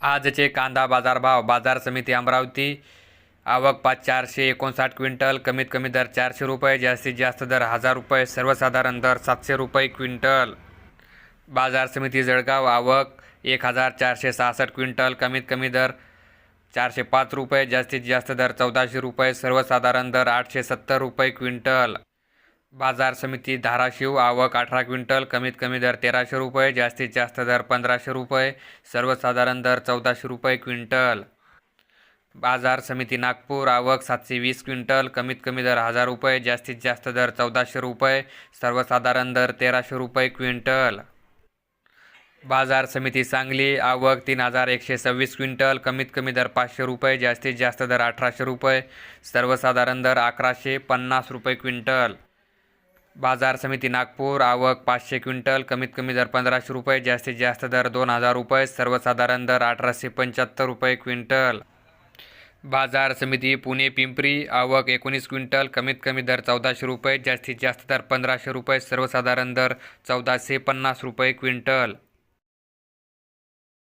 आजचे कांदा बाजारभाव. बाजार समिती अमरावती. आवक 459 क्विंटल. कमीत कमी दर 400 रुपये, जास्तीत जास्त दर 1000 रुपये, सर्वसाधारण दर 700 रुपये क्विंटल. बाजार समिती जळगाव. आवक 1466 क्विंटल. कमीत कमी दर 405 रुपये, जास्तीत जास्त दर 1400 रुपये, सर्वसाधारण दर 870 रुपये क्विंटल. बाजार समिती धाराशिव. आवक 18 क्विंटल. कमीत कमी दर 1300 रुपये, जास्तीत जास्त दर 1500 रुपये, सर्वसाधारण दर 1400 रुपये क्विंटल. बाजार समिती नागपूर. आवक 720 क्विंटल. कमीत कमी दर 1000 रुपये, जास्तीत जास्त दर 1400 रुपये, सर्वसाधारण दर 1300 रुपये क्विंटल. बाजार समिती सांगली. आवक 3126 क्विंटल. कमीत कमी दर 500 रुपये, जास्तीत जास्त दर 1800 रुपये, सर्वसाधारण दर 1150 रुपये क्विंटल. बाजार समिती नागपूर. आवक 500 क्विंटल. कमीत कमी दर 1500 रुपये, जास्तीत जास्त दर 2000 रुपये, सर्वसाधारण दर 1875 रुपये क्विंटल. बाजार समिती पुणे पिंपरी. आवक 19 क्विंटल. कमीत कमी दर 1400 रुपये, जास्तीत जास्त दर 1500 रुपये, सर्वसाधारण दर 1450 रुपये क्विंटल.